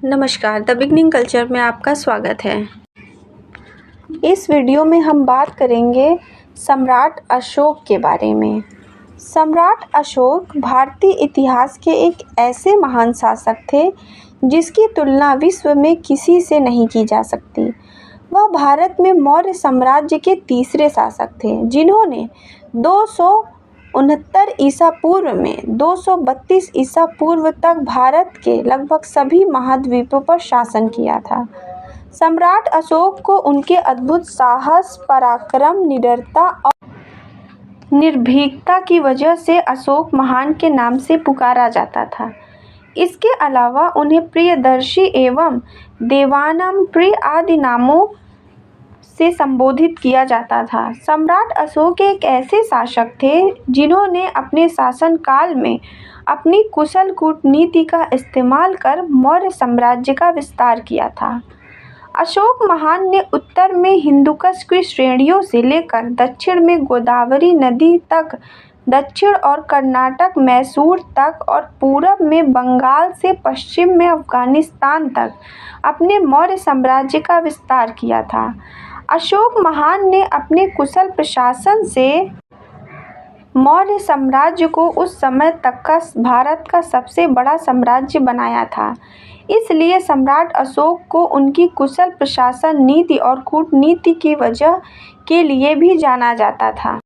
नमस्कार, the beginning culture में आपका स्वागत है। इस वीडियो में हम बात करेंगे सम्राट अशोक के बारे में। सम्राट अशोक भारतीय इतिहास के एक ऐसे महान शासक थे जिसकी तुलना विश्व में किसी से नहीं की जा सकती। वह भारत में मौर्य साम्राज्य के तीसरे शासक थे जिन्होंने 269 ईसा पूर्व में 232 ईसा पूर्व तक भारत के लगभग सभी महाद्वीपों पर शासन किया था। सम्राट अशोक को उनके अद्भुत साहस, पराक्रम, निडरता और निर्भीकता की वजह से अशोक महान के नाम से पुकारा जाता था। इसके अलावा उन्हें प्रियदर्शी एवं देवानंप्रिय आदि नामों से संबोधित किया जाता था। सम्राट अशोक एक ऐसे शासक थे जिन्होंने अपने शासनकाल में अपनी कुशल कूटनीति का इस्तेमाल कर मौर्य साम्राज्य का विस्तार किया था। अशोक महान ने उत्तर में हिंदुकुश की श्रेणियों से लेकर दक्षिण में गोदावरी नदी तक, दक्षिण और कर्नाटक मैसूर तक और पूरब में बंगाल से पश्चिम में अफगानिस्तान तक अपने मौर्य साम्राज्य का विस्तार किया था। अशोक महान ने अपने कुशल प्रशासन से मौर्य साम्राज्य को उस समय तक का भारत का सबसे बड़ा साम्राज्य बनाया था। इसलिए सम्राट अशोक को उनकी कुशल प्रशासन, नीति और कूटनीति की वजह के लिए भी जाना जाता था।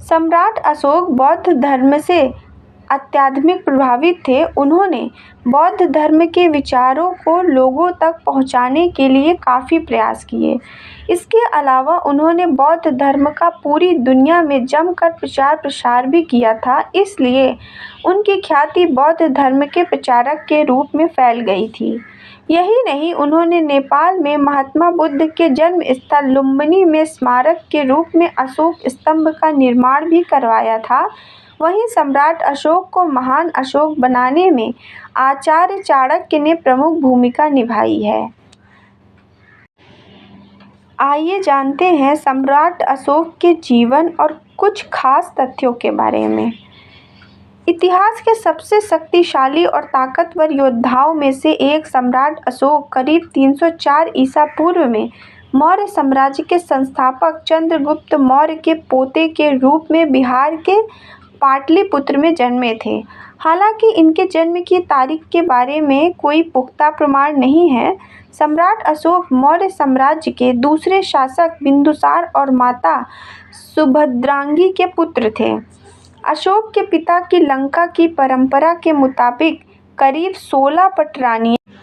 सम्राट अशोक बौद्ध धर्म से अत्यधिक प्रभावित थे। उन्होंने बौद्ध धर्म के विचारों को लोगों तक पहुंचाने के लिए काफ़ी प्रयास किए। इसके अलावा उन्होंने बौद्ध धर्म का पूरी दुनिया में जमकर प्रचार प्रसार भी किया था। इसलिए उनकी ख्याति बौद्ध धर्म के प्रचारक के रूप में फैल गई थी। यही नहीं, उन्होंने नेपाल में महात्मा बुद्ध के जन्म स्थल लुम्बिनी में स्मारक के रूप में अशोक स्तंभ का निर्माण भी करवाया था। वहीं सम्राट अशोक को महान अशोक बनाने में आचार्य चाणक्य ने प्रमुख भूमिका निभाई है। आइए जानते हैं सम्राट अशोक के जीवन और कुछ खास तथ्यों के बारे में। इतिहास के सबसे शक्तिशाली और ताकतवर योद्धाओं में से एक सम्राट अशोक करीब 304 ईसा पूर्व में मौर्य साम्राज्य के संस्थापक चंद्रगुप्त मौर्य के पोते के रूप में बिहार के पाटलिपुत्र में जन्मे थे। हालांकि इनके जन्म की तारीख के बारे में कोई पुख्ता प्रमाण नहीं है। सम्राट अशोक मौर्य साम्राज्य के दूसरे शासक बिंदुसार और माता सुभद्रांगी के पुत्र थे। अशोक के पिता की लंका की परंपरा के मुताबिक करीब 16 पटरानियां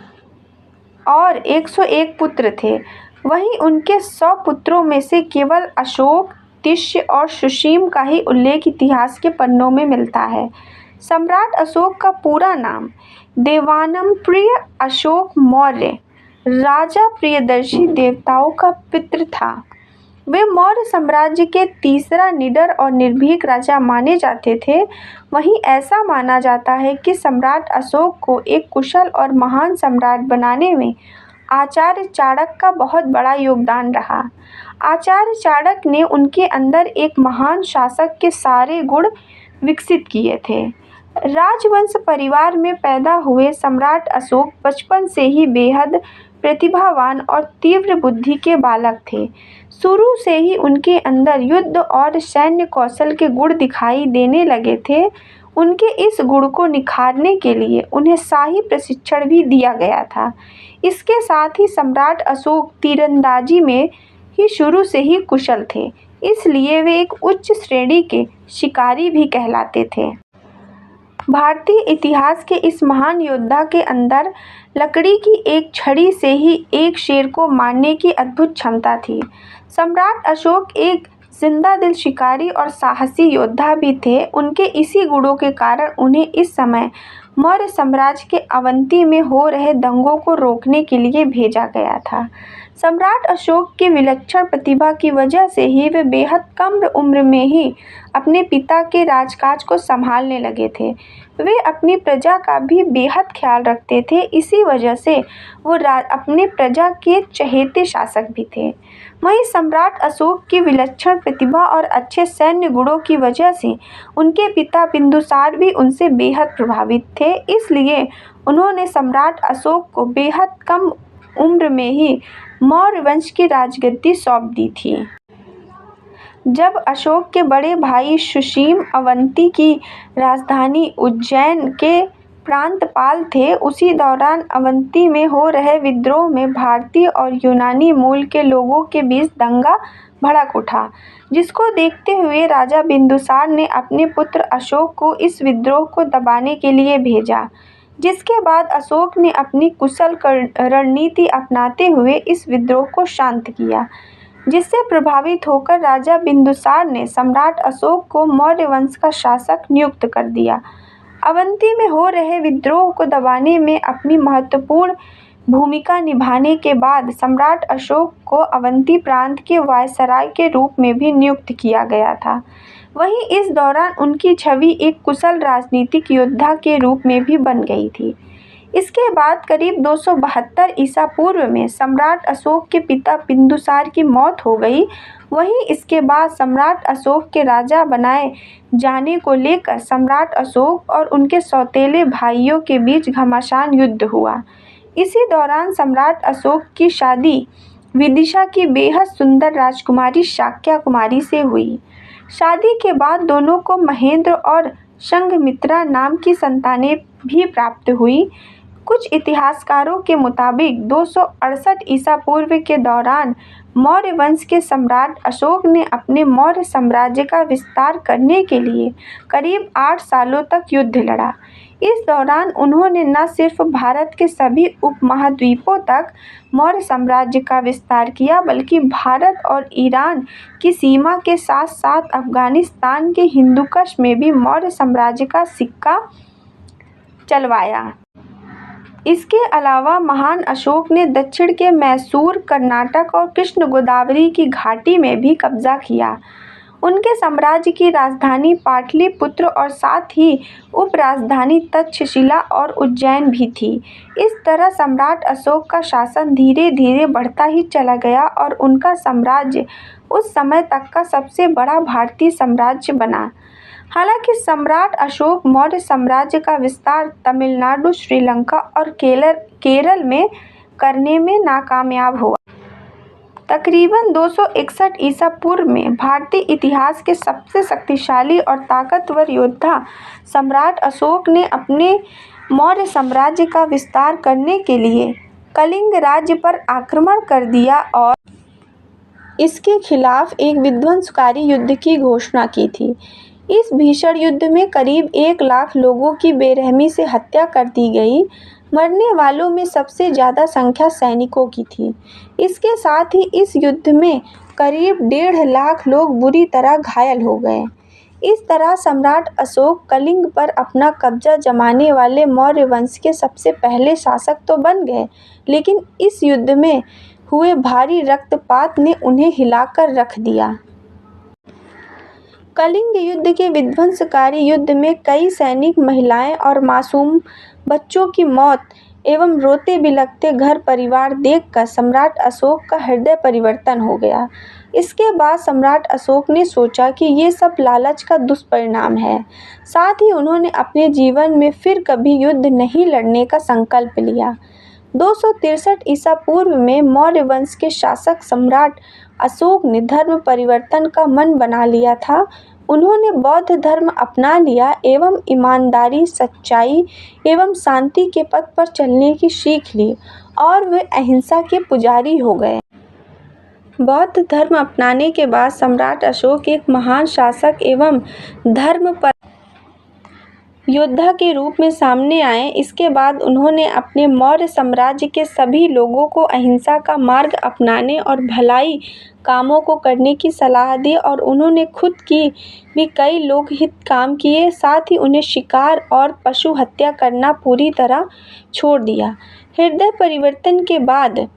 और 101 पुत्र थे। वहीं उनके 100 पुत्रों में से केवल अशोक, तिष्य और सुसीम का ही उल्लेख इतिहास के पन्नों में मिलता है। सम्राट अशोक का पूरा नाम देवानंप्रिय अशोक मौर्य राजा प्रियदर्शी देवताओं का पितृ था। वे मौर्य साम्राज्य के तीसरा निडर और निर्भीक राजा माने जाते थे। वहीं ऐसा माना जाता है कि सम्राट अशोक को एक कुशल और महान सम्राट बनाने में आचार्य चाणक्य का बहुत बड़ा योगदान रहा। आचार्य चाणक्य ने उनके अंदर एक महान शासक के सारे गुण विकसित किए थे। राजवंश परिवार में पैदा हुए सम्राट अशोक बचपन से ही बेहद प्रतिभावान और तीव्र बुद्धि के बालक थे। शुरू से ही उनके अंदर युद्ध और सैन्य कौशल के गुण दिखाई देने लगे थे। उनके इस गुण को निखारने के लिए उन्हें शाही प्रशिक्षण भी दिया गया था। इसके साथ ही सम्राट अशोक तीरंदाजी में ही शुरू से ही कुशल थे, इसलिए वे एक उच्च श्रेणी के शिकारी भी कहलाते थे। भारतीय इतिहास के इस महान योद्धा के अंदर लकड़ी की एक छड़ी से ही एक शेर को मारने की अद्भुत क्षमता थी। सम्राट अशोक एक जिंदा दिल शिकारी और साहसी योद्धा भी थे। उनके इसी गुणों के कारण उन्हें इस समय मौर्य साम्राज्य के अवंती में हो रहे दंगों को रोकने के लिए भेजा गया था। सम्राट अशोक की विलक्षण प्रतिभा की वजह से ही वे बेहद कम उम्र में ही अपने पिता के राजकाज को संभालने लगे थे। वे अपनी प्रजा का भी बेहद ख्याल रखते थे। इसी वजह से वो अपने प्रजा के चहेते शासक भी थे। वहीं सम्राट अशोक की विलक्षण प्रतिभा और अच्छे सैन्य गुणों की वजह से उनके पिता बिंदुसार भी उनसे बेहद प्रभावित थे। इसलिए उन्होंने सम्राट अशोक को बेहद कम उम्र में ही मौर्य वंश की राजगद्दी सौंप दी थी। जब अशोक के बड़े भाई सुसीम अवंती की राजधानी उज्जैन के प्रांतपाल थे, उसी दौरान अवंती में हो रहे विद्रोह में भारतीय और यूनानी मूल के लोगों के बीच दंगा भड़क उठा, जिसको देखते हुए राजा बिंदुसार ने अपने पुत्र अशोक को इस विद्रोह को दबाने के लिए भेजा। जिसके बाद अशोक ने अपनी कुशल रणनीति अपनाते हुए इस विद्रोह को शांत किया, जिससे प्रभावित होकर राजा बिंदुसार ने सम्राट अशोक को मौर्य वंश का शासक नियुक्त कर दिया। अवंती में हो रहे विद्रोह को दबाने में अपनी महत्वपूर्ण भूमिका निभाने के बाद सम्राट अशोक को अवंती प्रांत के वायसराय के रूप में भी नियुक्त किया गया था। वहीं इस दौरान उनकी छवि एक कुशल राजनीतिक योद्धा के रूप में भी बन गई थी। इसके बाद करीब 272 ईसा पूर्व में सम्राट अशोक के पिता बिंदुसार की मौत हो गई। वहीं इसके बाद सम्राट अशोक के राजा बनाए जाने को लेकर सम्राट अशोक और उनके सौतेले भाइयों के बीच घमासान युद्ध हुआ। इसी दौरान सम्राट अशोक की शादी विदिशा की बेहद सुंदर राजकुमारी शाक्या कुमारी से हुई। शादी के बाद दोनों को महेंद्र और संघमित्रा नाम की संतानें भी प्राप्त हुई। कुछ इतिहासकारों के मुताबिक 268 ईसा पूर्व के दौरान मौर्य वंश के सम्राट अशोक ने अपने मौर्य साम्राज्य का विस्तार करने के लिए करीब 8 सालों तक युद्ध लड़ा। इस दौरान उन्होंने न सिर्फ भारत के सभी उपमहाद्वीपों तक मौर्य साम्राज्य का विस्तार किया, बल्कि भारत और ईरान की सीमा के साथ साथ अफगानिस्तान के हिंदुकुश में भी मौर्य साम्राज्य का सिक्का चलवाया। इसके अलावा महान अशोक ने दक्षिण के मैसूर, कर्नाटक और कृष्ण गोदावरी की घाटी में भी कब्जा किया। उनके साम्राज्य की राजधानी पाटलिपुत्र और साथ ही उपराजधानी तक्षशिला और उज्जैन भी थी। इस तरह सम्राट अशोक का शासन धीरे धीरे बढ़ता ही चला गया और उनका साम्राज्य उस समय तक का सबसे बड़ा भारतीय साम्राज्य बना। हालांकि सम्राट अशोक मौर्य साम्राज्य का विस्तार तमिलनाडु, श्रीलंका और केरल में करने में नाकामयाब हुआ। तकरीबन 261 ईसा पूर्व में भारतीय इतिहास के सबसे शक्तिशाली और ताकतवर योद्धा सम्राट अशोक ने अपने मौर्य साम्राज्य का विस्तार करने के लिए कलिंग राज्य पर आक्रमण कर दिया और इसके खिलाफ एक विध्वंसकारी युद्ध की घोषणा की थी। इस भीषण युद्ध में करीब 1 लाख लोगों की बेरहमी से हत्या कर दी गई। मरने वालों में सबसे ज़्यादा संख्या सैनिकों की थी। इसके साथ ही इस युद्ध में करीब 1.5 लाख लोग बुरी तरह घायल हो गए। इस तरह सम्राट अशोक कलिंग पर अपना कब्जा जमाने वाले मौर्य वंश के सबसे पहले शासक तो बन गए, लेकिन इस युद्ध में हुए भारी रक्तपात ने उन्हें हिलाकर रख दिया। कलिंग युद्ध के विध्वंसकारी युद्ध में कई सैनिक, महिलाएं और मासूम बच्चों की मौत एवं रोते बिलखते घर परिवार देखकर सम्राट अशोक का हृदय परिवर्तन हो गया। इसके बाद सम्राट अशोक ने सोचा कि ये सब लालच का दुष्परिणाम है। साथ ही उन्होंने अपने जीवन में फिर कभी युद्ध नहीं लड़ने का संकल्प लिया। 263 ईसा पूर्व में मौर्य वंश के शासक सम्राट अशोक ने धर्म परिवर्तन का मन बना लिया था। उन्होंने बौद्ध धर्म अपना लिया एवं ईमानदारी, सच्चाई एवं शांति के पथ पर चलने की सीख ली और वे अहिंसा के पुजारी हो गए। बौद्ध धर्म अपनाने के बाद सम्राट अशोक एक महान शासक एवं धर्म पर योद्धा के रूप में सामने आए। इसके बाद उन्होंने अपने मौर्य साम्राज्य के सभी लोगों को अहिंसा का मार्ग अपनाने और भलाई कामों को करने की सलाह दी और उन्होंने खुद की भी कई लोकहित काम किए। साथ ही उन्हें शिकार और पशु हत्या करना पूरी तरह छोड़ दिया। हृदय परिवर्तन के बाद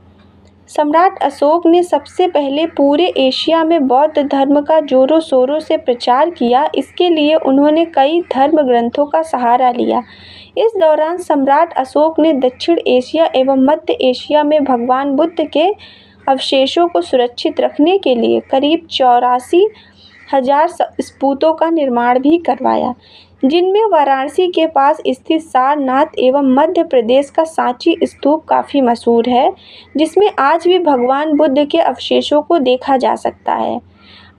सम्राट अशोक ने सबसे पहले पूरे एशिया में बौद्ध धर्म का जोरों शोरों से प्रचार किया। इसके लिए उन्होंने कई धर्म ग्रंथों का सहारा लिया। इस दौरान सम्राट अशोक ने दक्षिण एशिया एवं मध्य एशिया में भगवान बुद्ध के अवशेषों को सुरक्षित रखने के लिए करीब 84,000 स्तूपों का निर्माण भी करवाया, जिनमें वाराणसी के पास स्थित सारनाथ एवं मध्य प्रदेश का सांची स्तूप काफ़ी मशहूर है, जिसमें आज भी भगवान बुद्ध के अवशेषों को देखा जा सकता है।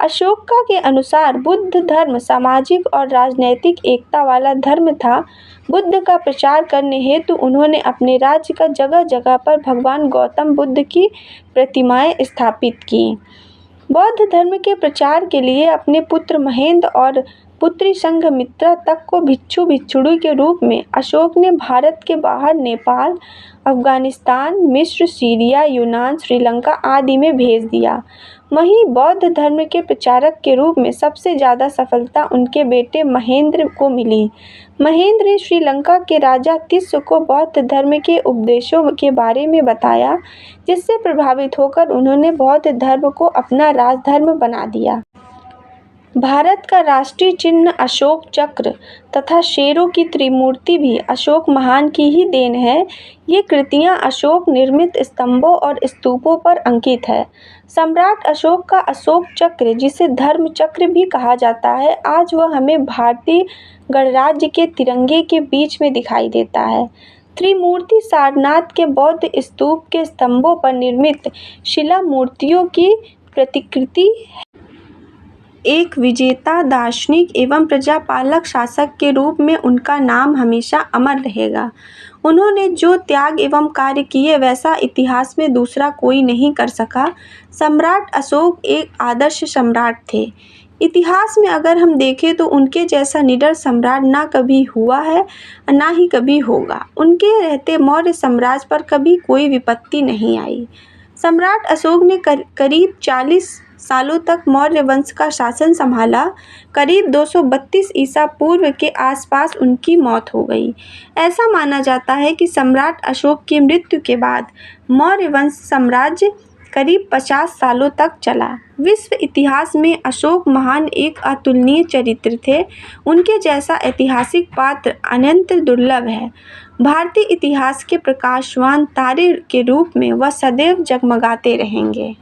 अशोका के अनुसार बुद्ध धर्म सामाजिक और राजनैतिक एकता वाला धर्म था। बुद्ध का प्रचार करने हेतु उन्होंने अपने राज्य का जगह जगह पर भगवान गौतम बुद्ध की प्रतिमाएं स्थापित की। बौद्ध धर्म के प्रचार के लिए अपने पुत्र महेंद्र और पुत्री संघमित्रा तक को भिक्षु भिक्षुणी के रूप में अशोक ने भारत के बाहर नेपाल, अफगानिस्तान, मिस्र, सीरिया, यूनान, श्रीलंका आदि में भेज दिया। वहीं बौद्ध धर्म के प्रचारक के रूप में सबसे ज़्यादा सफलता उनके बेटे महेंद्र को मिली। महेंद्र ने श्रीलंका के राजा तिस्स को बौद्ध धर्म के उपदेशों के बारे में बताया, जिससे प्रभावित होकर उन्होंने बौद्ध धर्म को अपना राजधर्म बना दिया। भारत का राष्ट्रीय चिन्ह अशोक चक्र तथा शेरों की त्रिमूर्ति भी अशोक महान की ही देन है। ये कृतियाँ अशोक निर्मित स्तंभों और स्तूपों पर अंकित है। सम्राट अशोक का अशोक चक्र, जिसे धर्म चक्र भी कहा जाता है, आज वह हमें भारतीय गणराज्य के तिरंगे के बीच में दिखाई देता है। त्रिमूर्ति सारनाथ के बौद्ध स्तूप के स्तंभों पर निर्मित शिला मूर्तियों की प्रतिकृति एक विजेता, दार्शनिक एवं प्रजापालक शासक के रूप में उनका नाम हमेशा अमर रहेगा। उन्होंने जो त्याग एवं कार्य किए वैसा इतिहास में दूसरा कोई नहीं कर सका। सम्राट अशोक एक आदर्श सम्राट थे। इतिहास में अगर हम देखें तो उनके जैसा निडर सम्राट ना कभी हुआ है ना ही कभी होगा। उनके रहते मौर्य साम्राज्य पर कभी कोई विपत्ति नहीं आई। सम्राट अशोक ने करीब 40 सालों तक मौर्य वंश का शासन संभाला। करीब 232 ईसा पूर्व के आसपास उनकी मौत हो गई। ऐसा माना जाता है कि सम्राट अशोक की मृत्यु के बाद मौर्य वंश साम्राज्य करीब 50 सालों तक चला। विश्व इतिहास में अशोक महान एक अतुलनीय चरित्र थे। उनके जैसा ऐतिहासिक पात्र अनंत दुर्लभ है। भारतीय इतिहास के प्रकाशवान तारे के रूप में वह सदैव जगमगाते रहेंगे।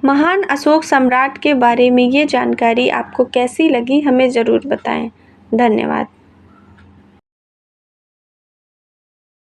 महान अशोक सम्राट के बारे में ये जानकारी आपको कैसी लगी, हमें ज़रूर बताएं। धन्यवाद।